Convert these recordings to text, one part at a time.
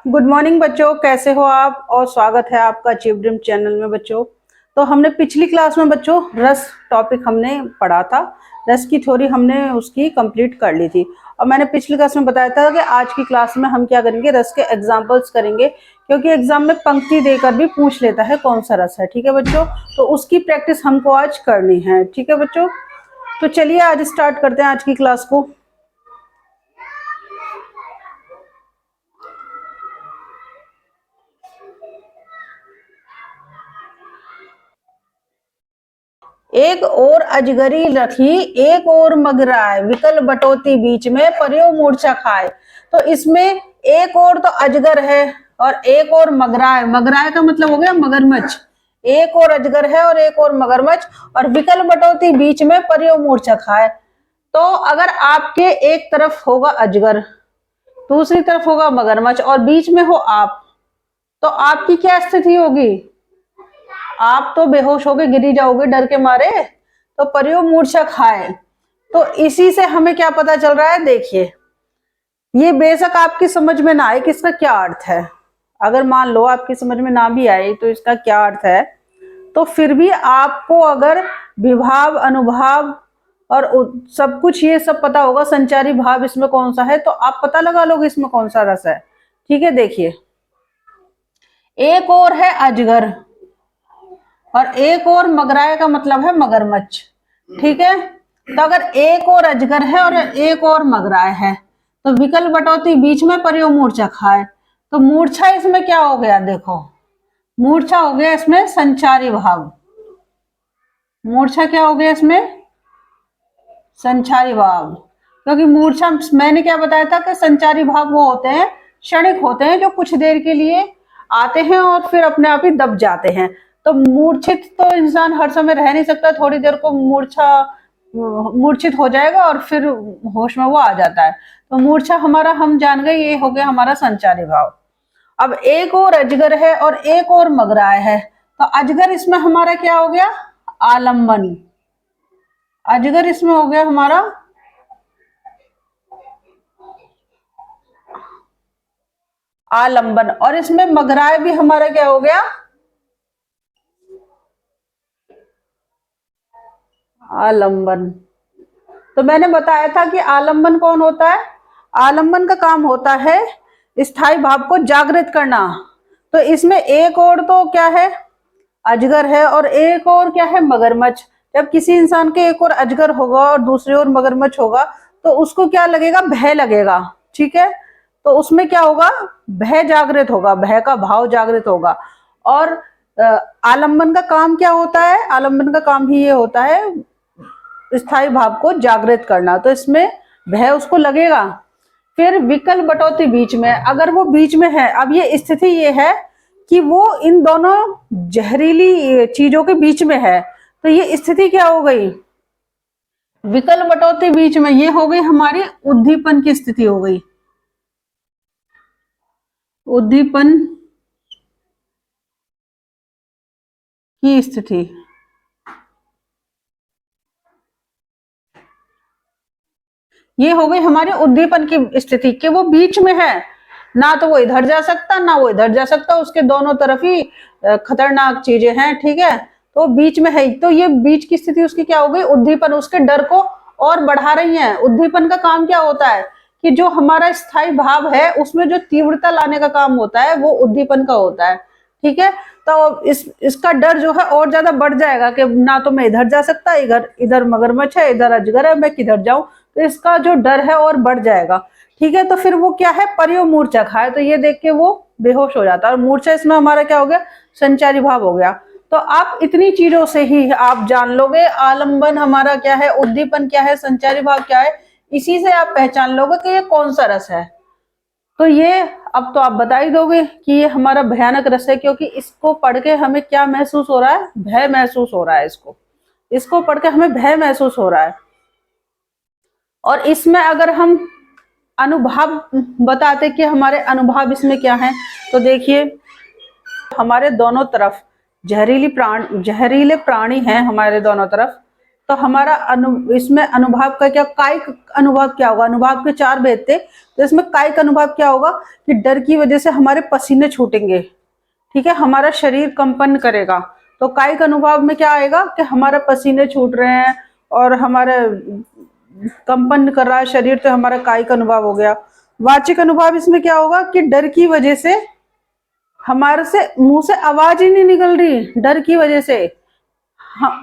Good morning बच्चों, कैसे हो आप। और स्वागत है आपका अचीव ड्रीम चैनल में बच्चों। तो हमने पिछली क्लास में बच्चों रस टॉपिक हमने पढ़ा था। रस की थ्योरी हमने उसकी कंप्लीट कर ली थी। और मैंने पिछली क्लास में बताया था कि आज की क्लास में हम क्या करेंगे, रस के एग्जाम्पल्स करेंगे, क्योंकि एग्जाम में पंक्ति देकर भी पूछ लेता है कौन सा रस है। ठीक है बच्चों, तो उसकी प्रैक्टिस हमको आज करनी है। ठीक है बच्चों, तो चलिए आज स्टार्ट करते हैं आज की क्लास को। एक और अजगरी रखी, एक और मगराए, विकल बटोती बीच में पर्यो मूर्छा खाए। तो इसमें एक और तो अजगर है और एक और मगराए। मगराए का मतलब हो गया मगरमच्छ। एक और अजगर है और एक और मगरमच्छ, और विकल बटोती बीच में पर्यो मूर्छा खाए। तो अगर आपके एक तरफ होगा अजगर, दूसरी तरफ होगा मगरमच्छ और बीच में हो आप, तो आपकी क्या स्थिति होगी? आप तो बेहोश होगे, गिरी जाओगे डर के मारे। तो पर्यो मूर्छा खाए। तो इसी से हमें क्या पता चल रहा है, देखिए, ये बेशक आपकी समझ में ना आए कि इसका क्या अर्थ है। अगर मान लो आपकी समझ में ना भी आए तो इसका क्या अर्थ है, तो फिर भी आपको अगर विभाव, अनुभाव और सब कुछ ये सब पता होगा, संचारी भाव इसमें कौन सा है, तो आप पता लगा लोगे इसमें कौन सा रस है। ठीक है, देखिए, एक और है अजगर और एक और मगराए का मतलब है मगरमच्छ। ठीक है, तो अगर एक और अजगर है और एक और मगराए है, तो विकल बटौती बीच में पर्यो मूर्छा खाए। तो मूर्छा इसमें क्या हो गया, देखो, मूर्छा हो गया इसमें संचारी भाव। मूर्छा क्या हो गया इसमें? संचारी भाव। क्योंकि मूर्छा मैंने क्या बताया था कि संचारी भाव वो होते हैं, क्षणिक होते हैं, जो कुछ देर के लिए आते हैं और फिर अपने आप ही दब जाते हैं। तो मूर्छित तो इंसान हर समय रह नहीं सकता, थोड़ी देर को मूर्छित हो जाएगा और फिर होश में वो आ जाता है। तो मूर्छा हमारा, हम जान गए, ये हो गया हमारा संचारी भाव। अब एक और अजगर है और एक और मगराय है, तो अजगर इसमें हमारा क्या हो गया? आलम्बन। अजगर इसमें हो गया हमारा आलंबन, और इसमें मगराय भी हमारा क्या हो गया? आलंबन। तो मैंने बताया था कि आलंबन कौन होता है? आलंबन का काम होता है स्थायी भाव को जागृत करना। तो इसमें एक और तो क्या है? अजगर है और एक और क्या है? मगरमच्छ। जब किसी इंसान के एक और अजगर होगा और दूसरी ओर मगरमच्छ होगा, तो उसको क्या लगेगा? भय लगेगा। ठीक है, तो उसमें क्या होगा? भय जागृत होगा, भय का भाव जागृत होगा। और आलंबन का काम क्या होता है? आलंबन का काम ही ये होता है स्थायी भाव को जागृत करना। तो इसमें भय उसको लगेगा। फिर विकल बटौती बीच में, अगर वो बीच में है, अब ये स्थिति ये है कि वो इन दोनों जहरीली चीजों के बीच में है, तो ये स्थिति क्या हो गई? विकल बटौती बीच में, ये हो गई हमारी उद्दीपन की स्थिति हो गई। उद्दीपन की स्थिति, ये हो गई हमारे उद्दीपन की स्थिति कि वो बीच में है, ना तो वो इधर जा सकता ना वो इधर जा सकता, उसके दोनों तरफ ही खतरनाक चीजें हैं। ठीक है, तो बीच में है। तो ये बीच की स्थिति उसकी क्या हो गई? उद्दीपन। उसके डर को और बढ़ा रही है। उद्दीपन का काम क्या होता है कि जो हमारा स्थायी भाव है उसमें जो तीव्रता लाने का काम होता है, वो उद्दीपन का होता है। ठीक है, तो इसका डर जो है और ज्यादा बढ़ जाएगा कि ना तो मैं इधर जा सकता, इधर इधर मगरमच्छ है, इधर अजगर है, मैं किधर जाऊं। तो इसका जो डर है और बढ़ जाएगा। ठीक है, तो फिर वो क्या है? पर्यो मूर्छा खाए। तो ये देख के वो बेहोश हो जाता है। और मूर्छा इसमें हमारा क्या हो गया? संचारी भाव हो गया। तो आप इतनी चीजों से ही आप जान लोगे आलंबन हमारा क्या है, उद्दीपन क्या है, संचारी भाव क्या है। इसी से आप पहचान लोगे कि ये कौन सा रस है। तो ये अब तो आप बता ही दोगे कि ये हमारा भयानक रस है, क्योंकि इसको पढ़ के हमें क्या महसूस हो रहा है? भय महसूस हो रहा है। इसको पढ़ के हमें भय महसूस हो रहा है। और इसमें अगर हम अनुभव बताते कि हमारे अनुभव इसमें क्या है, तो देखिए, हमारे दोनों तरफ जहरीले प्राणी हैं हमारे दोनों तरफ। तो हमारा इसमें अनुभाव का क्या, कायिक अनुभाव क्या होगा? अनुभाव के 4 भेद थे, तो इसमें कायिक अनुभाव क्या होगा कि डर की वजह से हमारे पसीने छूटेंगे, ठीक है, हमारा शरीर कंपन करेगा। तो कायिक अनुभाव में क्या आएगा कि हमारा पसीने छूट रहे हैं और हमारे कंपन कर रहा है शरीर, तो हमारा कायिक अनुभाव हो गया। वाचिक अनुभाव इसमें क्या होगा कि डर की वजह से हमारे से मुंह से आवाज ही नहीं निकल रही, डर की वजह से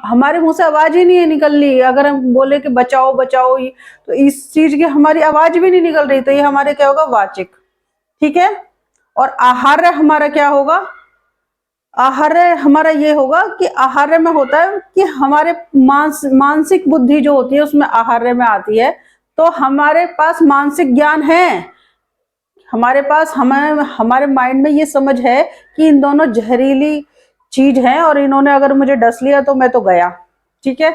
हमारे मुंह से आवाज ही नहीं निकल रही। अगर हम बोले कि बचाओ बचाओ, तो इस चीज की हमारी आवाज भी नहीं निकल रही, तो ये हमारे क्या होगा? वाचिक, ठीक है। और आहार्य हमारा क्या होगा? आहार्य हमारा ये होगा कि आहार्य में होता है कि हमारे मानसिक बुद्धि जो होती है उसमें आहार्य में आती है। तो हमारे पास मानसिक ज्ञान है, हमारे पास हमारे माइंड में ये समझ है कि इन दोनों जहरीली चीज है और इन्होंने अगर मुझे डस लिया तो मैं तो गया, ठीक है।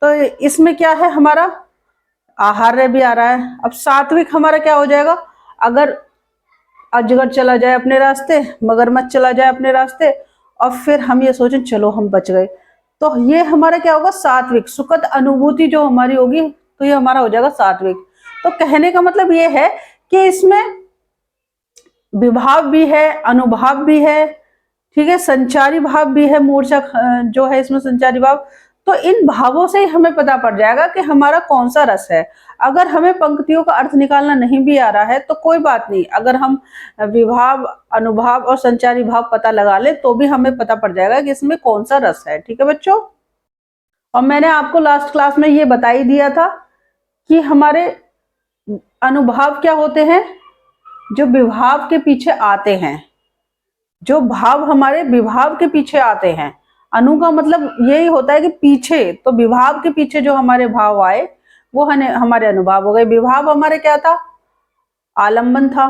तो इसमें क्या है? हमारा आहार्य भी आ रहा है। अब सात्विक हमारा क्या हो जाएगा? अगर अजगर चला जाए अपने रास्ते, मगरमच्छ चला जाए अपने रास्ते, और फिर हम ये सोचें चलो हम बच गए, तो ये हमारा क्या होगा? सात्विक। सुखद अनुभूति जो हमारी होगी, तो ये हमारा हो जाएगा सात्विक। तो कहने का मतलब ये है कि इसमें विभाव भी है, अनुभाव भी है, ठीक है, संचारी भाव भी है, मूर्छा जो है इसमें संचारी भाव। तो इन भावों से ही हमें पता पड़ जाएगा कि हमारा कौन सा रस है। अगर हमें पंक्तियों का अर्थ निकालना नहीं भी आ रहा है तो कोई बात नहीं, अगर हम विभाव, अनुभाव और संचारी भाव पता लगा ले तो भी हमें पता पड़ जाएगा कि इसमें कौन सा रस है, ठीक है बच्चों। और मैंने आपको लास्ट क्लास में ये बता ही दिया था कि हमारे अनुभाव क्या होते हैं? जो विभाव के पीछे आते हैं, जो भाव हमारे विभाव के पीछे आते हैं। अनु का मतलब यही होता है कि पीछे, तो विभाव के पीछे जो हमारे भाव आए वो हमारे अनुभाव हो गए। विभाव हमारे क्या था? आलंबन था,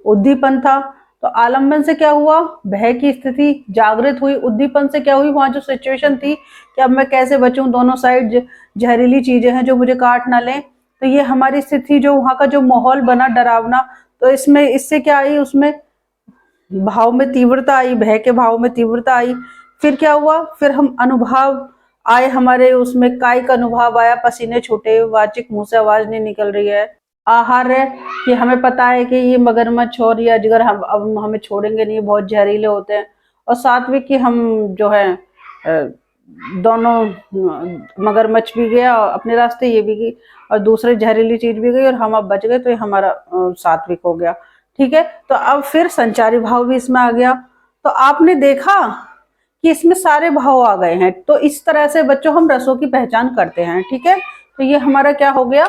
उद्दीपन था। तो आलंबन से क्या हुआ? भय की स्थिति जागृत हुई। उद्दीपन से क्या हुई? वहां जो सिचुएशन थी कि अब मैं कैसे बचूं, दोनों साइड जहरीली चीजें हैं जो मुझे काट ना लें, तो ये हमारी स्थिति, जो वहां का जो माहौल बना डरावना, तो इसमें इससे क्या आई? उसमें भाव में तीव्रता आई, भय के भाव में तीव्रता आई। फिर क्या हुआ? फिर हम अनुभाव आए हमारे, उसमें कायिक अनुभाव आया, पसीने छूटे, वाचिक मुंह से आवाज नहीं निकल रही है। आहार्य कि हमें पता है कि ये मगरमच्छ और ये अजगर अब हमें छोड़ेंगे नहीं, बहुत जहरीले होते हैं। और सात्विक कि हम जो है दोनों, मगरमच्छ भी गया अपने रास्ते, ये भी गई, और दूसरे जहरीली चीज भी गई और हम अब बच गए, तो ये हमारा सात्विक हो गया, ठीक है। तो अब फिर संचारी भाव भी इसमें आ गया। तो आपने देखा कि इसमें सारे भाव आ गए हैं। तो इस तरह से बच्चों हम रसों की पहचान करते हैं, ठीक है। तो ये हमारा क्या हो गया?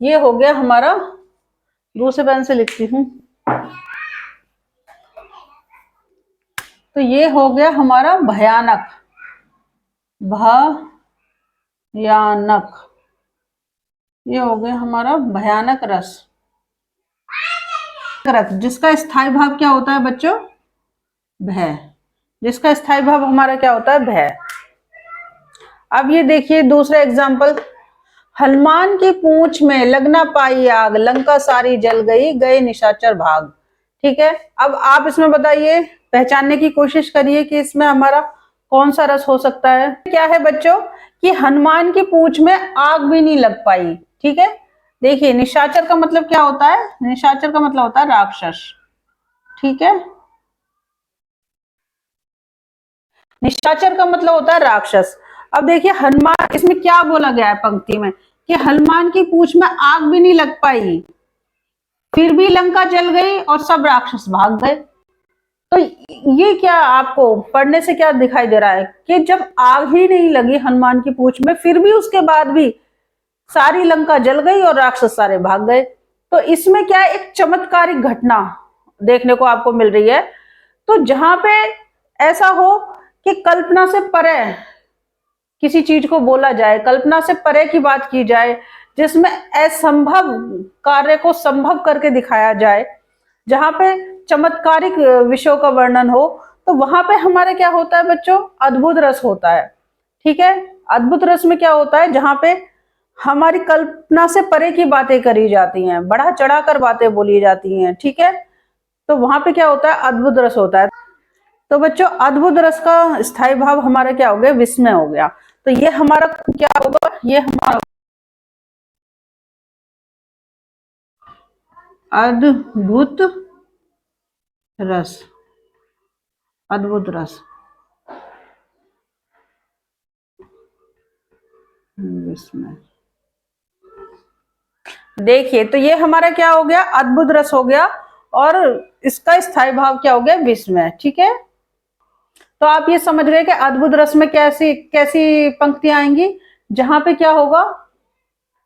ये हो गया हमारा, दूसरे पेन से लिखती हूँ, तो ये हो गया हमारा भयानक, भयानक, ये हो गया हमारा भयानक रस, जिसका स्थायी भाव क्या होता है बच्चों? भय। जिसका स्थायी भाव हमारा क्या होता है? भय। अब ये देखिए दूसरा एग्जाम्पल, हनुमान की पूंछ में लगना पाई आग, लंका सारी जल गई, गए निशाचर भाग, ठीक है। अब आप इसमें बताइए, पहचानने की कोशिश करिए कि इसमें हमारा कौन सा रस हो सकता है। क्या है बच्चों कि हनुमान की पूंछ में आग भी नहीं लग पाई, ठीक है। देखिए निशाचर का मतलब क्या होता है? निशाचर का मतलब होता है राक्षस, ठीक है। निशाचर का मतलब होता है राक्षस। अब देखिए हनुमान, इसमें क्या बोला गया है पंक्ति में कि हनुमान की पूंछ में आग भी नहीं लग पाई, फिर भी लंका जल गई और सब राक्षस भाग गए। तो ये क्या आपको पढ़ने से क्या दिखाई दे रहा है कि जब आग ही नहीं लगी हनुमान की पूंछ में, फिर भी उसके बाद भी सारी लंका जल गई और राक्षस सारे भाग गए। तो इसमें क्या एक चमत्कारिक घटना देखने को आपको मिल रही है। तो जहां पे ऐसा हो कि कल्पना से परे किसी चीज को बोला जाए, कल्पना से परे की बात की जाए, जिसमें असंभव कार्य को संभव करके दिखाया जाए, जहां पे चमत्कारिक विषयों का वर्णन हो, तो वहां पे हमारे क्या होता है बच्चों? अद्भुत रस होता है, ठीक है। अद्भुत रस में क्या होता है? जहां पे हमारी कल्पना से परे की बातें करी जाती हैं, बढ़ा चढ़ाकर बातें बोली जाती हैं, ठीक है। तो वहां पे क्या होता है? अद्भुत रस होता है। तो बच्चों अद्भुत रस का स्थायी भाव हमारा क्या हो गया? विस्मय हो गया। तो ये हमारा क्या होगा, ये हमारा अद्भुत रस, अद्भुत रस। इसमें देखिए, तो ये हमारा क्या हो गया, अद्भुत रस हो गया, और इसका स्थायी भाव क्या हो गया, विष में। ठीक है, तो आप ये समझ गए कि अद्भुत रस में कैसी कैसी पंक्तियां आएंगी, जहां पे क्या होगा,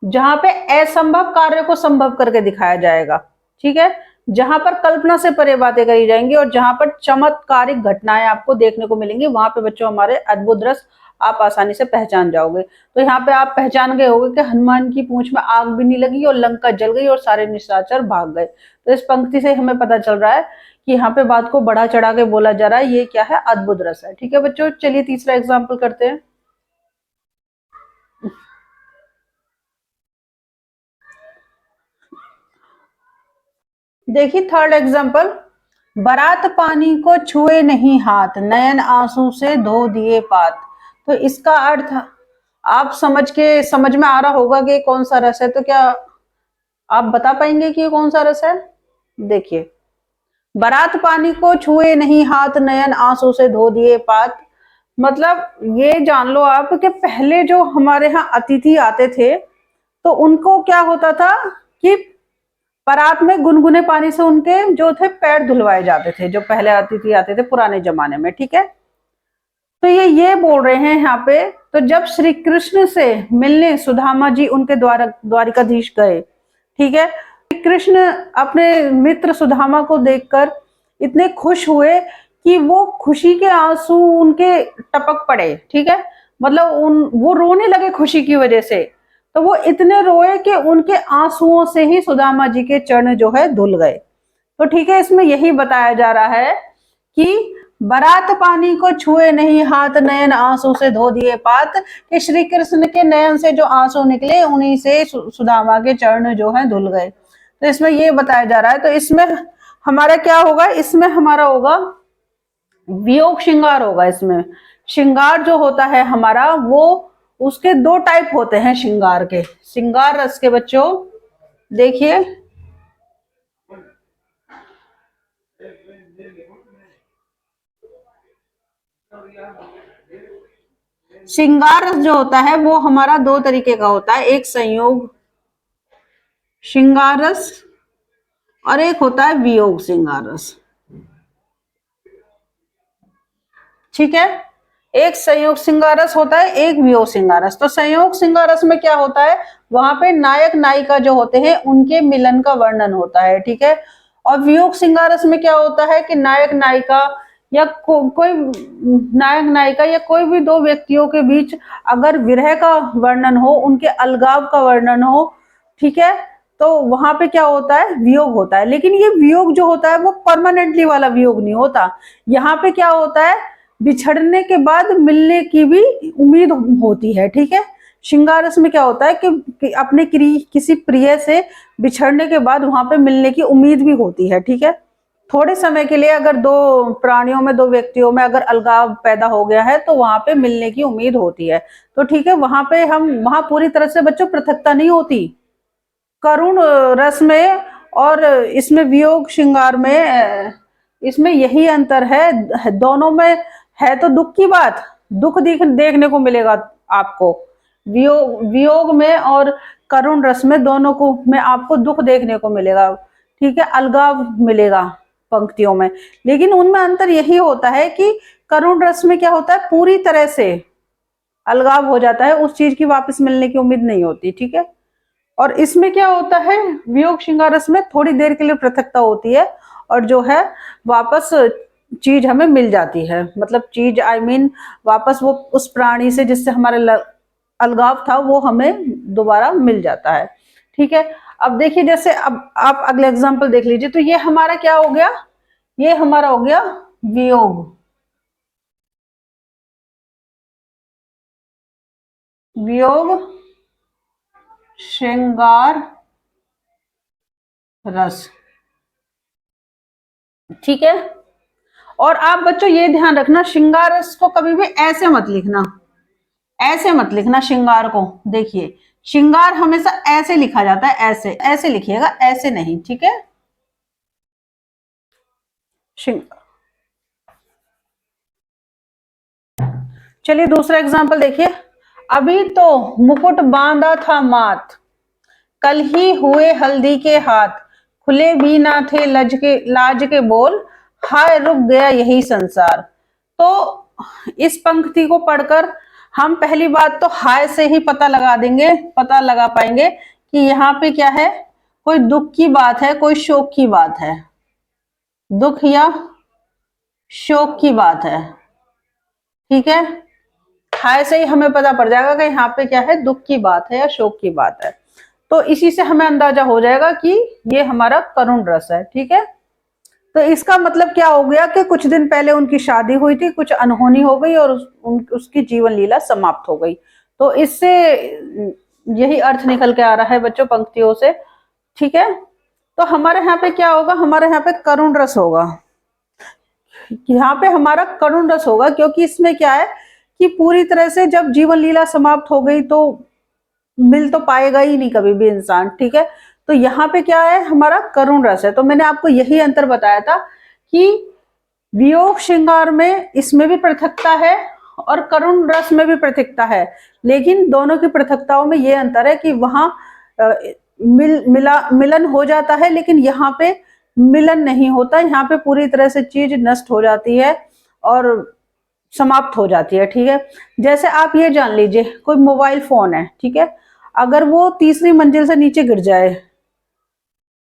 जहां पे असंभव कार्य को संभव करके दिखाया जाएगा। ठीक है, जहां पर कल्पना से परे बातें करी जाएंगी और जहां पर चमत्कारिक घटनाएं आपको देखने को मिलेंगी, वहां पे बच्चों हमारे अद्भुत रस आप आसानी से पहचान जाओगे। तो यहाँ पे आप पहचान गए होगे कि हनुमान की पूंछ में आग भी नहीं लगी और लंका जल गई और सारे निशाचर भाग गए। तो इस पंक्ति से हमें पता चल रहा है कि यहाँ पे बात को बढ़ा चढ़ा के बोला जा रहा है, ये क्या है, अद्भुत रस है। ठीक है बच्चों, चलिए तीसरा एग्जाम्पल करते हैं। देखिए थर्ड एग्जाम्पल, बारात पानी को छुए नहीं हाथ, नयन आंसू से धो दिए पात। तो इसका अर्थ आप समझ में आ रहा होगा कि कौन सा रस है। तो क्या आप बता पाएंगे कि ये कौन सा रस है? देखिए, बारात पानी को छुए नहीं हाथ, नयन आंसू से धो दिए पात। मतलब ये जान लो आप कि पहले जो हमारे यहाँ अतिथि आते थे, तो उनको क्या होता था कि परात में गुनगुने पानी से उनके जो थे पैर धुलवाए जाते थे, जो पहले अतिथि आते थे पुराने जमाने में। ठीक है, तो ये बोल रहे हैं यहाँ पे, तो जब श्री कृष्ण से मिलने सुदामा जी उनके द्वारिकाधीश गए, ठीक है, श्री कृष्ण अपने मित्र सुदामा को देखकर इतने खुश हुए कि वो खुशी के आंसू उनके टपक पड़े। ठीक है, मतलब वो रोने लगे खुशी की वजह से। तो वो इतने रोए कि उनके आंसुओं से ही सुदामा जी के चरण जो है धुल गए। तो ठीक है, इसमें यही बताया जा रहा है कि बारात पानी को छुए नहीं हाथ, नयन आंसू से धो दिए पात, कि श्री कृष्ण के नयन से जो आंसू निकले उन्हीं से सुदामा के चरण जो है धुल गए। तो इसमें ये बताया जा रहा है। तो इसमें हमारा क्या होगा, इसमें हमारा होगा वियोग श्रृंगार होगा। इसमें श्रृंगार जो होता है हमारा, वो उसके दो टाइप होते हैं श्रृंगार के, श्रृंगार रस के बच्चों। देखिए, श्रृंगार रस जो होता है वो हमारा दो तरीके का होता है, एक संयोग श्रृंगार रस और एक होता है वियोग श्रृंगार रस। ठीक है, एक संयोग श्रृंगार रस होता है, एक वियोग श्रृंगार रस। तो संयोग श्रृंगार रस में क्या होता है, वहां पे नायक नायिका जो होते हैं उनके मिलन का वर्णन होता है। ठीक है, और वियोग श्रृंगार रस में क्या होता है कि नायक नायिका या कोई नायक नायिका या कोई भी दो व्यक्तियों के बीच अगर विरह का वर्णन हो, उनके अलगाव का वर्णन हो, ठीक है, तो वहां पे क्या होता है, वियोग होता है। लेकिन ये वियोग जो होता है वो परमानेंटली वाला वियोग नहीं होता। यहाँ पे क्या होता है, बिछड़ने के बाद मिलने की भी उम्मीद होती है। ठीक है, श्रृंगार रस में क्या होता है कि अपने किसी प्रिय से बिछड़ने के बाद वहां पे मिलने की उम्मीद भी होती है। ठीक है, थोड़े समय के लिए अगर दो प्राणियों में, दो व्यक्तियों में अगर अलगाव पैदा हो गया है तो वहां पे मिलने की उम्मीद होती है। तो ठीक है, वहां पूरी तरह से बच्चों पृथकता नहीं होती। करुण रस में और इसमें वियोग श्रृंगार में इसमें यही अंतर है। दोनों में है तो दुख की बात, दुख देखने को मिलेगा आपको वियोग में, और करुण रस में, दोनों को में आपको दुख देखने को मिलेगा। ठीक है, अलगाव मिलेगा पंक्तियों में। लेकिन उनमें अंतर यही होता है कि करुण रस में क्या होता है, पूरी तरह से अलगाव हो जाता है, उस चीज की वापस मिलने की उम्मीद नहीं होती। ठीक है, और इसमें क्या होता है, वियोग श्रृंगार रस में थोड़ी देर के लिए पृथकता होती है और जो है वापस चीज हमें मिल जाती है। मतलब चीज वापस वो उस प्राणी से जिससे हमारा अलगाव था वो हमें दोबारा मिल जाता है। ठीक है, अब देखिए, जैसे अब आप अगले एग्जांपल देख लीजिए। तो ये हमारा क्या हो गया, ये हमारा हो गया वियोग, वियोग श्रृंगार रस। ठीक है, और आप बच्चों ये ध्यान रखना, श्रृंगार रस को कभी भी ऐसे मत लिखना, ऐसे मत लिखना श्रृंगार को। देखिए श्रृंगार हमेशा ऐसे लिखा जाता है, ऐसे ऐसे लिखिएगा, ऐसे नहीं, ठीक है। श्रृंगार। चलिए दूसरा एग्जांपल देखिए। अभी तो मुकुट बांधा था माथ, कल ही हुए हल्दी के हाथ, खुले भी ना थे लाज के बोल, हाय रुक गया यही संसार। तो इस पंक्ति को पढ़कर हम पहली बात तो हाय से ही पता लगा पाएंगे कि यहाँ पे क्या है, कोई दुख की बात है, कोई शोक की बात है, दुख या शोक की बात है, ठीक है। हाय से ही हमें पता पड़ जाएगा कि यहाँ पे क्या है, दुख की बात है या शोक की बात है। तो इसी से हमें अंदाजा हो जाएगा कि ये हमारा करुण रस है, ठीक है। तो इसका मतलब क्या हो गया कि कुछ दिन पहले उनकी शादी हुई थी, कुछ अनहोनी हो गई और उसकी जीवन लीला समाप्त हो गई। तो इससे यही अर्थ निकल के आ रहा है बच्चों पंक्तियों से, ठीक है। तो हमारे यहाँ पे क्या होगा, हमारे यहाँ पे करुण रस होगा, यहाँ पे हमारा करुण रस होगा, क्योंकि इसमें क्या है कि पूरी तरह से जब जीवन लीला समाप्त हो गई तो मिल तो पाएगा ही नहीं कभी भी इंसान, ठीक है। तो यहाँ पे क्या है, हमारा करुण रस है। तो मैंने आपको यही अंतर बताया था कि वियोग श्रृंगार में इसमें भी पृथकता है और करुण रस में भी पृथकता है, लेकिन दोनों की पृथकताओं में ये अंतर है कि वहां मिलन हो जाता है, लेकिन यहाँ पे मिलन नहीं होता, यहाँ पे पूरी तरह से चीज नष्ट हो जाती है और समाप्त हो जाती है, ठीक है। जैसे आप ये जान लीजिए कोई मोबाइल फोन है, ठीक है, अगर वो तीसरी मंजिल से नीचे गिर जाए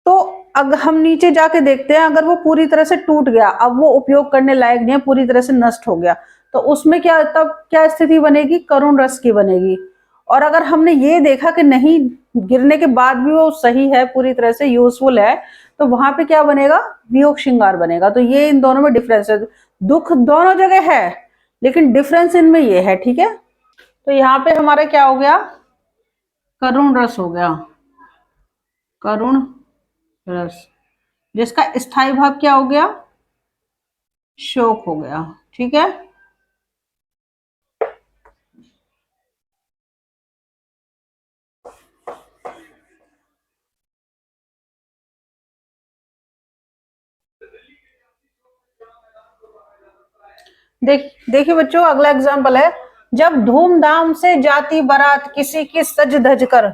तो अगर हम नीचे जाके देखते हैं, अगर वो पूरी तरह से टूट गया, अब वो उपयोग करने लायक नहीं है, पूरी तरह से नष्ट हो गया, तो उसमें क्या, तब क्या स्थिति बनेगी, करुण रस की बनेगी। और अगर हमने ये देखा कि नहीं, गिरने के बाद भी वो सही है, पूरी तरह से यूजफुल है, तो वहां पे क्या बनेगा, वियोग श्रृंगार बनेगा। तो ये इन दोनों में डिफरेंस है, दुख दोनों जगह है लेकिन डिफरेंस इनमें ये है, ठीक है। तो यहाँ पे हमारा क्या हो गया, करुण रस हो गया, करुण रस, जिसका स्थायी भाव क्या हो गया, शोक हो गया, ठीक है। देखिए बच्चों अगला एग्जांपल है, जब धूमधाम से जाती बारात किसी की सज धज कर,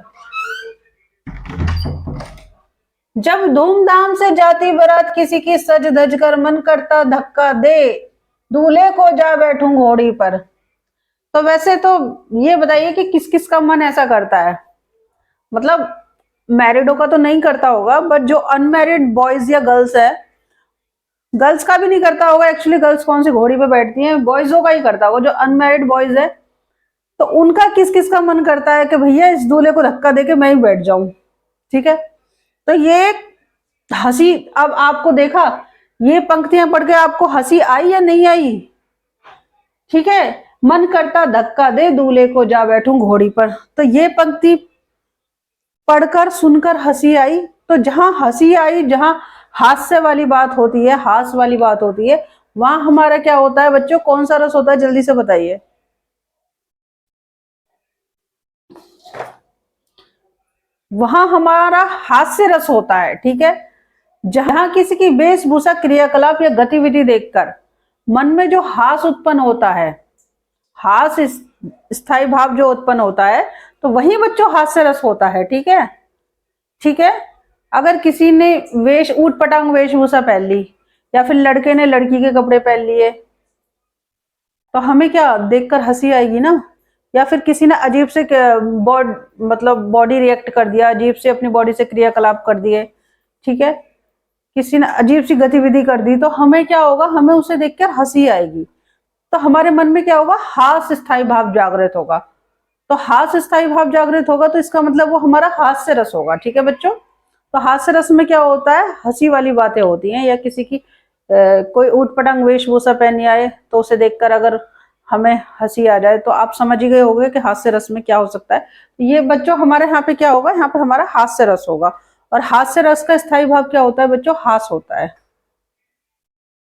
जब धूमधाम से जाती बारात किसी की सज धज कर, मन करता धक्का दे दूल्हे को जा बैठूं घोड़ी पर। तो वैसे तो ये बताइए कि किस किस का मन ऐसा करता है, मतलब मैरिडों का तो नहीं करता होगा, बट जो अनमैरिड बॉयज या गर्ल्स है, गर्ल्स का भी नहीं करता होगा एक्चुअली, गर्ल्स कौन सी घोड़ी पे बैठती हैं, बॉयजों का ही करता होगा, जो अनमैरिड बॉयज है तो उनका किस किस का मन करता है कि भैया इस दूल्हे को धक्का देके मैं ही बैठ जाऊं, ठीक है। तो ये हंसी, अब आपको देखा, ये पंक्तियां पढ़ के आपको हंसी आई या नहीं आई, ठीक है। मन करता धक्का दे दूल्हे को जा बैठूं घोड़ी पर, तो ये पंक्ति पढ़कर सुनकर हंसी आई। तो जहां हंसी आई, जहां हास्य वाली बात होती है, हास वाली बात होती है, वहां हमारा क्या होता है बच्चों, कौन सा रस होता है, जल्दी से बताइए। वहां हमारा हास्य रस होता है, ठीक है। जहां किसी की वेशभूषा, क्रियाकलाप या गतिविधि देखकर मन में जो हास उत्पन्न होता है, हास स्थायी भाव जो उत्पन्न होता है, तो वही बच्चों हास्य रस होता है, ठीक है, ठीक है। अगर किसी ने ऊट पटांग वेशभूषा पहन ली, या फिर लड़के ने लड़की के कपड़े पहन लिए, तो हमें क्या देखकर हंसी आएगी ना। या फिर किसी ने अजीब से मतलब बॉडी रिएक्ट कर दिया, अजीब से अपनी बॉडी से क्रियाकलाप कर दिए, ठीक है, किसी ने अजीब सी गतिविधि कर दी, तो हमें क्या होगा, हमें उसे देखकर हंसी आएगी। तो हमारे मन में क्या होगा, हास्य स्थायी भाव जागृत होगा। तो हास्य स्थायी भाव जागृत होगा तो इसका मतलब वो हमारा हास्य रस होगा, ठीक है बच्चों। तो हास्य रस में क्या होता है, हंसी वाली बातें होती हैं, या किसी की कोई ऊट पटांग वेशभूषा पहनी आए तो उसे देखकर अगर हमें हंसी आ जाए, तो आप समझ ही गए होंगे कि हास्य रस में क्या हो सकता है। ये बच्चों हमारे यहाँ पे क्या होगा, यहाँ पे हमारा हास्य रस होगा। और हास्य रस का स्थायी भाव क्या होता है बच्चों, हास होता है। यहाँ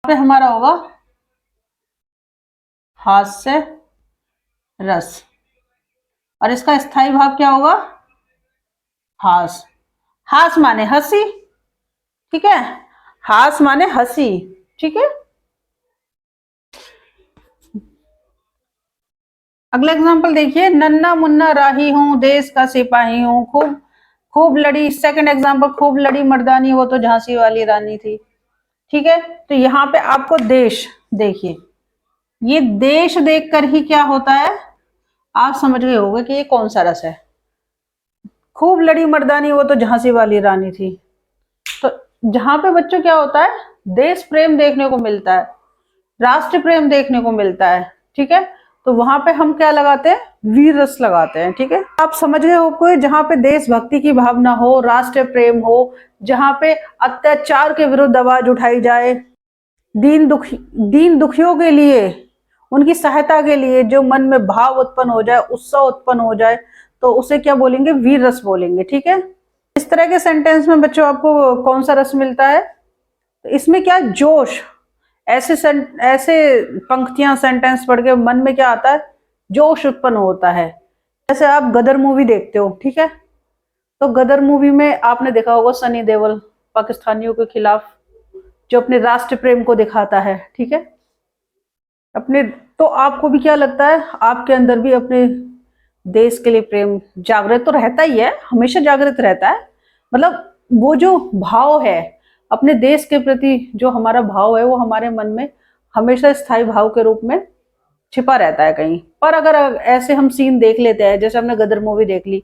पे हमारा होगा हास्य रस, और इसका स्थायी भाव क्या होगा? हास। हास माने हंसी, ठीक है, हास माने हंसी, ठीक है। अगला एग्जांपल देखिए, नन्ना मुन्ना राही हूं, देश का सिपाही हूं, खूब खूब लड़ी। सेकंड एग्जांपल, खूब लड़ी मर्दानी, वो तो झांसी वाली रानी थी, ठीक है। तो यहाँ पे आपको देश देखिए, ये देश देखकर ही क्या होता है, आप समझ गए होंगे कि ये कौन सा रस है। खूब लड़ी मर्दानी, वो तो झांसी वाली रानी थी। तो जहां पे बच्चों क्या होता है, देश प्रेम देखने को मिलता है, राष्ट्र प्रेम देखने को मिलता है, ठीक है। तो वहां पे हम क्या लगाते हैं, वीर रस लगाते हैं, ठीक है। आप समझ गए हो कोई, जहां पे देशभक्ति की भावना हो, राष्ट्र प्रेम हो, जहां पे अत्याचार के विरुद्ध आवाज उठाई जाए, दीन दुखियों के लिए, उनकी सहायता के लिए जो मन में भाव उत्पन्न हो जाए, उत्साह उत्पन्न हो जाए, तो उसे क्या बोलेंगे, वीर रस बोलेंगे, ठीक है। इस तरह के सेंटेंस में बच्चों आपको कौन सा रस मिलता है, तो इसमें क्या, जोश। ऐसे पंक्तियां, सेंटेंस पढ़ के मन में क्या आता है, जोश उत्पन्न होता है। जैसे आप गदर मूवी देखते हो, ठीक है, तो गदर मूवी में आपने देखा होगा सनी देओल पाकिस्तानियों के खिलाफ जो अपने राष्ट्र प्रेम को दिखाता है, ठीक है, अपने। तो आपको भी क्या लगता है, आपके अंदर भी अपने देश के लिए प्रेम जागृत तो रहता ही है, हमेशा जागृत रहता है। मतलब वो जो भाव है अपने देश के प्रति, जो हमारा भाव है, वो हमारे मन में हमेशा स्थायी भाव के रूप में छिपा रहता है कहीं पर। अगर ऐसे हम सीन देख लेते हैं, जैसे हमने गदर मूवी देख ली,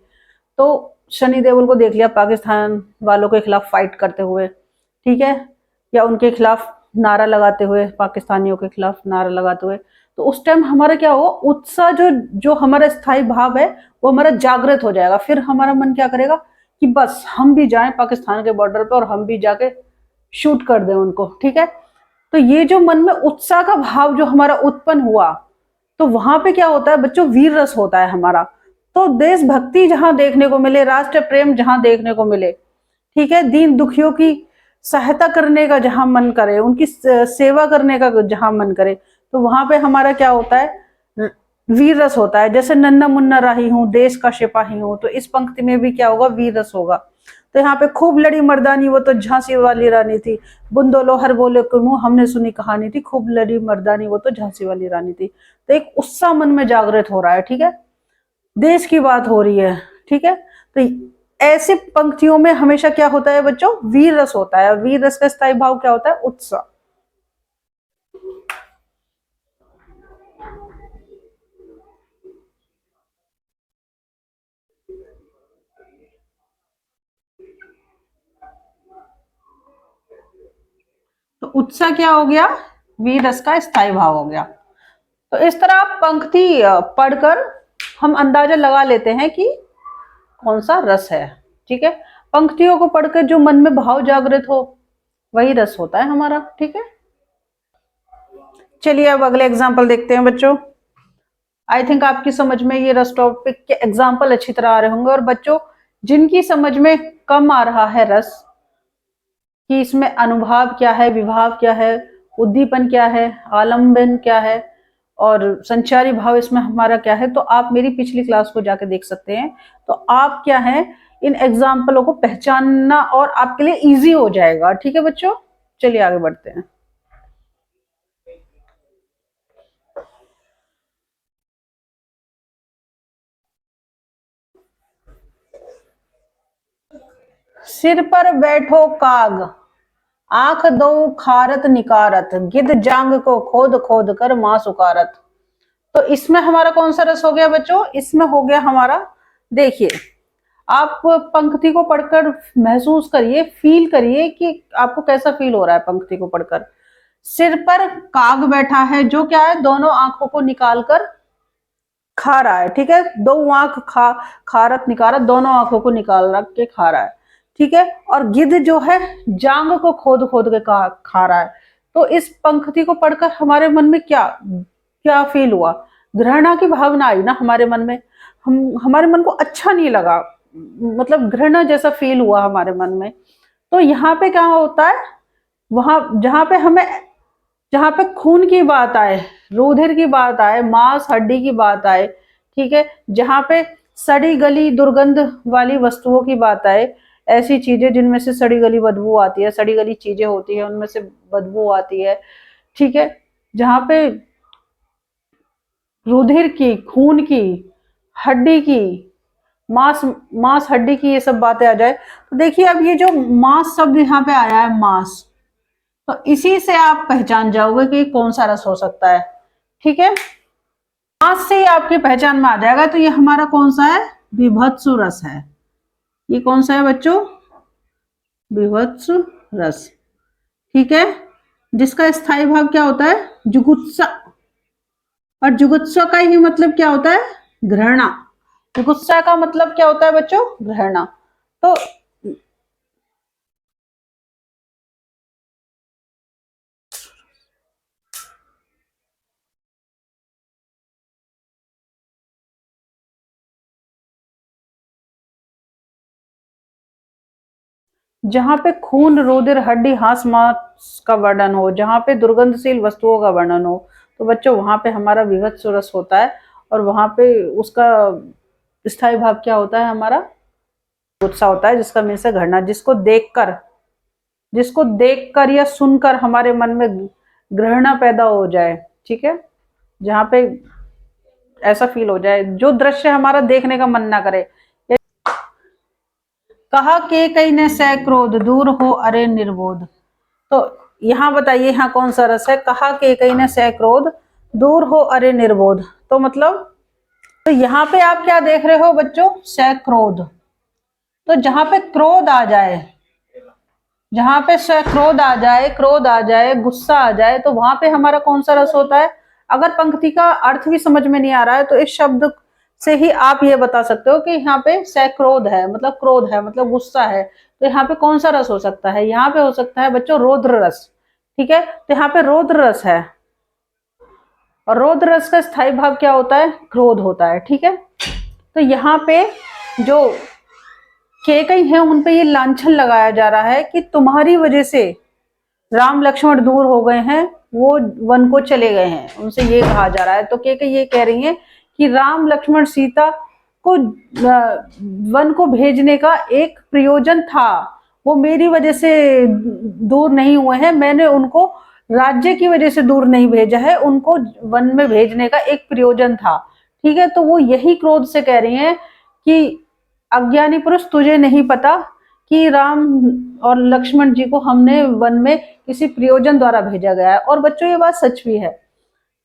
तो सनी देओल को देख लिया पाकिस्तान वालों के खिलाफ फाइट करते हुए, ठीक है, या उनके खिलाफ नारा लगाते हुए, पाकिस्तानियों के खिलाफ नारा लगाते हुए, तो उस टाइम हमारा क्या होगा, उत्साह, जो जो हमारा स्थायी भाव है वो हमारा जागृत हो जाएगा। फिर हमारा मन क्या करेगा कि बस हम भी जाएं पाकिस्तान के बॉर्डर पर और हम भी जाके शूट कर दें उनको, ठीक है। तो ये जो मन में उत्साह का भाव जो हमारा उत्पन्न हुआ, तो वहां पे क्या होता है बच्चों, वीर रस होता है हमारा। तो देशभक्ति जहां देखने को मिले, राष्ट्र प्रेम जहां देखने को मिले, ठीक है, दीन दुखियों की सहायता करने का जहां मन करे, उनकी सेवा करने का जहां मन करे, तो वहां पे हमारा क्या होता है, वीर रस होता है। जैसे नन्ना मुन्ना राही हूं, देश का सिपाही हूं, तो इस पंक्ति में भी क्या होगा, वीर रस होगा। तो यहाँ पे खूब लड़ी मर्दानी, वो तो झांसी वाली रानी थी, बुंदो लोहर बोले मुंह, हमने सुनी कहानी थी, खूब लड़ी मर्दानी, वो तो झांसी वाली रानी थी। तो एक उत्साह मन में जागृत हो रहा है, ठीक है, देश की बात हो रही है, ठीक है। तो ऐसी पंक्तियों में हमेशा क्या होता है बच्चों, वीर रस होता है। वीर रस का स्थायी भाव क्या होता है, उत्साह। तो उत्साह क्या हो गया, वीर रस का स्थायी भाव हो गया। तो इस तरह आप पंक्ति पढ़कर हम अंदाजा लगा लेते हैं कि कौन सा रस है, ठीक है। पंक्तियों को पढ़कर जो मन में भाव जागृत हो, वही रस होता है हमारा, ठीक है। चलिए अब अगले एग्जाम्पल देखते हैं बच्चों। आई थिंक आपकी समझ में ये रस टॉपिक के एग्जाम्पल अच्छी तरह आ रहे होंगे। और बच्चों जिनकी समझ में कम आ रहा है रस, कि इसमें अनुभाव क्या है, विभाव क्या है, उद्दीपन क्या है, आलम्बन क्या है, और संचारी भाव इसमें हमारा क्या है, तो आप मेरी पिछली क्लास को जाके देख सकते हैं। तो आप क्या है, इन एग्जाम्पलों को पहचानना और आपके लिए इजी हो जाएगा, ठीक है बच्चों। चलिए आगे बढ़ते हैं। सिर पर बैठो काग, आंख दो खारत निकारत, गिद्ध जांग को खोद खोद कर मांस उकारत। तो इसमें हमारा कौन सा रस हो गया बच्चों, इसमें हो गया हमारा, देखिए आप पंक्ति को पढ़कर महसूस करिए, फील करिए कि आपको कैसा फील हो रहा है पंक्ति को पढ़कर। सिर पर काग बैठा है, जो क्या है, दोनों आंखों को निकालकर खा रहा है, ठीक है, दो आंख खारत निकारत, दोनों आंखों को निकाल रख के खा रहा है, ठीक है। और गिद्ध जो है जांग को खोद खोद के खा रहा है। तो इस पंक्ति को पढ़कर हमारे मन में क्या क्या फील हुआ, घृणा की भावना आई ना हमारे मन में। हमारे मन को अच्छा नहीं लगा, मतलब घृणा जैसा फील हुआ हमारे मन में। तो यहाँ पे क्या होता है, वहां जहां पे खून की बात आए, रुधिर की बात आए, मांस हड्डी की बात आए, ठीक है, जहां पे सड़ी गली दुर्गंध वाली वस्तुओं की बात आए, ऐसी चीजें जिनमें से सड़ी गली बदबू आती है, सड़ी गली चीजें होती है उनमें से बदबू आती है, ठीक है, जहां पे रुधिर की, खून की, हड्डी की, मांस मांस हड्डी की, ये सब बातें आ जाए, तो देखिए अब ये जो मांस शब्द यहाँ पे आया है, मांस, तो इसी से आप पहचान जाओगे कि कौन सा रस हो सकता है, ठीक है। मांस से ही आपकी पहचान में आ जाएगा, तो ये हमारा कौन सा है, बीभत्सु रस है। ये कौन सा है बच्चों, बीभत्सु रस, ठीक है, जिसका स्थायी भाव क्या होता है, जुगुत्सा, और जुगुत्सा का ही मतलब क्या होता है, घृणा। जुगुत्सा का मतलब क्या होता है बच्चों, घृणा। तो जहां पे खून, रुधिर, हड्डी, हास मांस का वर्णन हो, जहां पे दुर्गंधशील वस्तुओं का वर्णन हो, तो बच्चों वहां पे हमारा विभत्सु रस होता है, और वहां पे उसका स्थायी भाव क्या होता है, हमारा गुस्सा होता है, जिसका मीन से घृणा, जिसको देखकर या सुनकर हमारे मन में घृणा पैदा हो जाए, ठीक है, जहां पे ऐसा फील हो जाए, जो दृश्य हमारा देखने का मन ना करे। कहा के कई ने सह क्रोध, दूर हो अरे निर्बोध। तो यहाँ बताइए, यहाँ कौन सा रस है, कहा के कई ने सह क्रोध, दूर हो अरे निर्बोध, तो मतलब, तो यहाँ पे आप क्या देख रहे हो बच्चों, सह क्रोध, तो जहां पे क्रोध आ जाए, जहां पे क्रोध आ जाए, क्रोध आ जाए, गुस्सा आ जाए, तो वहां पे हमारा कौन सा रस होता है। अगर पंक्ति का अर्थ भी समझ में नहीं आ रहा है, तो इस शब्द से ही आप ये बता सकते हो कि यहाँ पे क्रोध है, मतलब क्रोध है, मतलब गुस्सा है, तो यहाँ पे कौन सा रस हो सकता है, यहाँ पे हो सकता है बच्चों रौद्र रस, ठीक है, तो यहाँ पे रौद्र रस है, और रौद्र रस का स्थायी भाव क्या होता है, क्रोध होता है, ठीक है। तो यहाँ पे जो केकई है, उन पे ये लांछन लगाया जा रहा है कि तुम्हारी वजह से राम लक्ष्मण दूर हो गए हैं, वो वन को चले गए हैं, उनसे ये कहा जा रहा है। तो केकई ये कह रही हैं कि राम लक्ष्मण सीता को वन को भेजने का एक प्रयोजन था, वो मेरी वजह से दूर नहीं हुए हैं, मैंने उनको राज्य की वजह से दूर नहीं भेजा है, उनको वन में भेजने का एक प्रयोजन था, ठीक है। तो वो यही क्रोध से कह रही हैं कि अज्ञानी पुरुष, तुझे नहीं पता कि राम और लक्ष्मण जी को हमने वन में किसी प्रयोजन द्वारा भेजा गया है। और बच्चों ये बात सच भी है,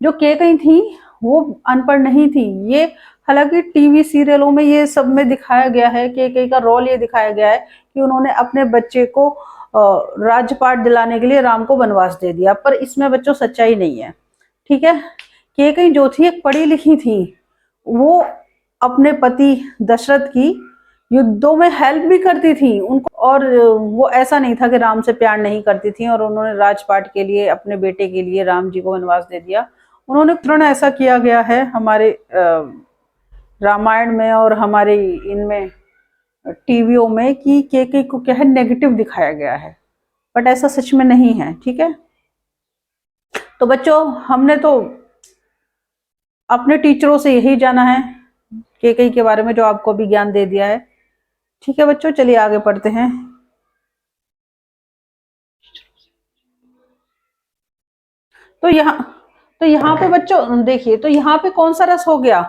जो केकई थी वो अनपढ़ नहीं थी, ये हालांकि टीवी सीरियलों में ये सब में दिखाया गया है, केकई का रोल ये दिखाया गया है कि उन्होंने अपने बच्चे को राजपाट दिलाने के लिए राम को वनवास दे दिया, पर इसमें बच्चों सच्चाई नहीं है, ठीक है। केकई जो थी एक पढ़ी लिखी थी, वो अपने पति दशरथ की युद्धों में हेल्प भी करती थी उनको, और वो ऐसा नहीं था कि राम से प्यार नहीं करती थी, और उन्होंने राजपाट के लिए, अपने बेटे के लिए राम जी को वनवास दे दिया। उन्होंने तुरंत ऐसा किया गया है हमारे रामायण में और हमारे इनमें टीवियों में कि केकई को क्या है, नेगेटिव दिखाया गया है, बट ऐसा सच में नहीं है, ठीक है। तो बच्चों हमने तो अपने टीचरों से यही जाना है केकई के बारे में, जो आपको भी ज्ञान दे दिया है, ठीक है बच्चों। चलिए आगे पढ़ते हैं। तो यहाँ पे बच्चों देखिए, तो यहाँ पे कौन सा रस हो गया,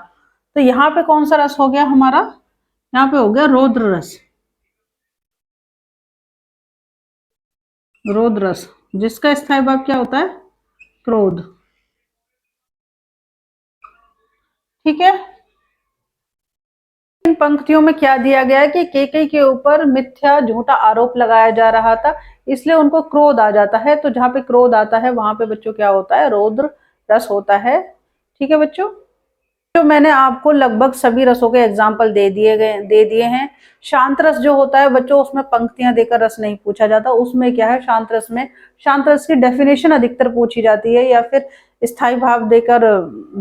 तो यहाँ पे कौन सा रस हो गया हमारा, यहाँ पे हो गया रौद्र रस, रौद्र रस, जिसका स्थायी भाव क्या होता है, क्रोध, ठीक है। इन पंक्तियों में क्या दिया गया है कि केकई के ऊपर मिथ्या झूठा आरोप लगाया जा रहा था, इसलिए उनको क्रोध आ जाता है। तो जहां पे क्रोध आता है वहां पे बच्चों क्या होता है, रौद्र रस होता है, ठीक है बच्चों। जो मैंने आपको लगभग सभी रसों के एग्जाम्पल दे दिए हैं। शांत रस जो होता है बच्चों, उसमें पंक्तियां देकर रस नहीं पूछा जाता, उसमें क्या है, शांत रस में शांत रस की डेफिनेशन अधिकतर पूछी जाती है, या फिर स्थायी भाव देकर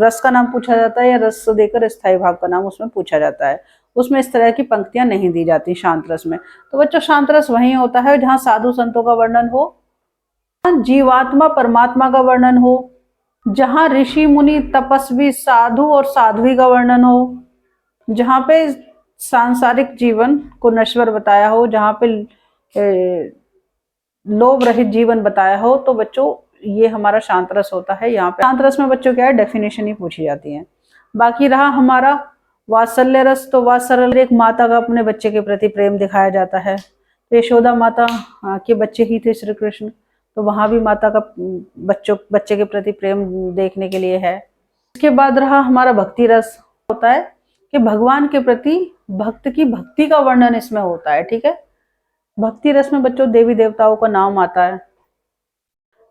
रस का नाम पूछा जाता है, या रस देकर स्थायी भाव का नाम उसमें पूछा जाता है। उसमें इस तरह की पंक्तियां नहीं दी जाती शांत रस में। तो बच्चों शांत रस वही होता है जहाँ साधु संतों का वर्णन हो, जीवात्मा परमात्मा का वर्णन हो, जहां ऋषि मुनि तपस्वी साधु और साध्वी का वर्णन हो, जहाँ पे सांसारिक जीवन को नश्वर बताया हो, जहाँ पे लोभ रहित जीवन बताया हो, तो बच्चों ये हमारा शांत रस होता है। यहाँ पे शांत रस में बच्चों क्या है, डेफिनेशन ही पूछी जाती है। बाकी रहा हमारा वात्सल्य रस, तो वात्सल्य एक माता का अपने बच्चे के प्रति प्रेम दिखाया जाता है। तो यशोदा माता के बच्चे ही थे श्री कृष्ण, तो वहां भी माता का बच्चे के प्रति प्रेम देखने के लिए है। इसके बाद रहा हमारा भक्ति रस, होता है कि भगवान के प्रति भक्त की भक्ति का वर्णन इसमें होता है। ठीक है, भक्ति रस में बच्चों देवी देवताओं का नाम आता है।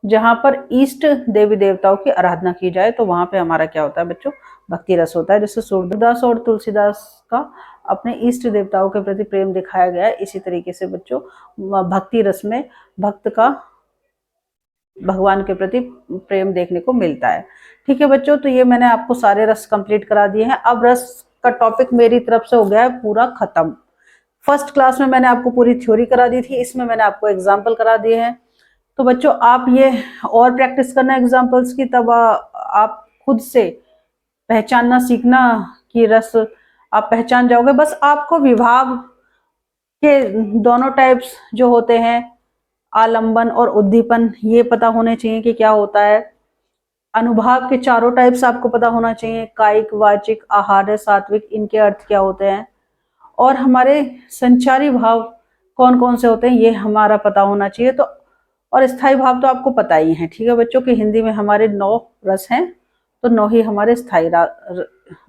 जहां पर इष्ट देवी देवताओं की आराधना की जाए तो वहां पे हमारा क्या होता है बच्चों, भक्ति रस होता है। जैसे सूरदास और तुलसीदास का अपने इष्ट देवताओं के प्रति प्रेम दिखाया गया है, इसी तरीके से बच्चों भक्ति रस में भक्त का भगवान के प्रति प्रेम देखने को मिलता है। ठीक है बच्चों, तो ये मैंने आपको सारे रस कंप्लीट करा दिए हैं। अब रस का टॉपिक मेरी तरफ से हो गया है पूरा खत्म। फर्स्ट क्लास में मैंने आपको पूरी थ्योरी करा दी थी, इसमें मैंने आपको एग्जाम्पल करा दिए हैं। तो बच्चों आप ये और प्रैक्टिस करना एग्जाम्पल्स की, तब आप खुद से पहचानना सीखना कि रस आप पहचान जाओगे। बस आपको विभाव के दोनों टाइप्स जो होते हैं, आलंबन और उद्दीपन, ये पता होने चाहिए कि क्या होता है। अनुभाव के चारों टाइप्स आपको पता होना चाहिए, कायिक, वाचिक, आहार्य, सात्विक, इनके अर्थ क्या होते हैं। और हमारे संचारी भाव कौन कौन से होते हैं ये हमारा पता होना चाहिए। तो और स्थायी भाव तो आपको पता ही है। ठीक है बच्चों, कि हिंदी में हमारे 9 रस हैं, तो 9 ही हमारे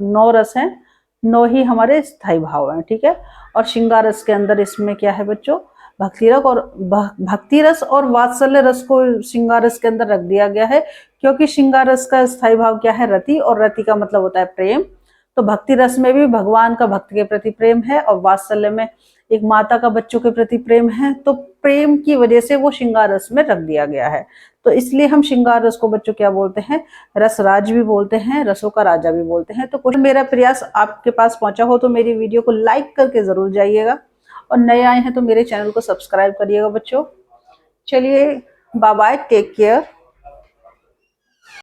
9 रस हैं, 9 ही हमारे स्थायी भाव हैं। ठीक है, और श्रृंगार रस के अंदर इसमें क्या है बच्चों, भक्ति रस और वात्सल्य रस को श्रृंगार रस के अंदर रख दिया गया है, क्योंकि श्रृंगार रस का स्थायी भाव क्या है, रति, और रति का मतलब होता है प्रेम। तो भक्ति रस में भी भगवान का भक्त के प्रति प्रेम है, और वात्सल्य में एक माता का बच्चों के प्रति प्रेम है। तो प्रेम की वजह से वो श्रृंगार रस में रख दिया गया है। तो इसलिए हम श्रृंगार रस को बच्चों क्या बोलते हैं, रसराज भी बोलते हैं, रसों का राजा भी बोलते हैं। तो कुछ मेरा प्रयास आपके पास पहुंचा हो तो मेरी वीडियो को लाइक करके जरूर जाइएगा, और नए आए हैं तो मेरे चैनल को सब्सक्राइब करिएगा बच्चों। चलिए, बाय बाय, टेक केयर।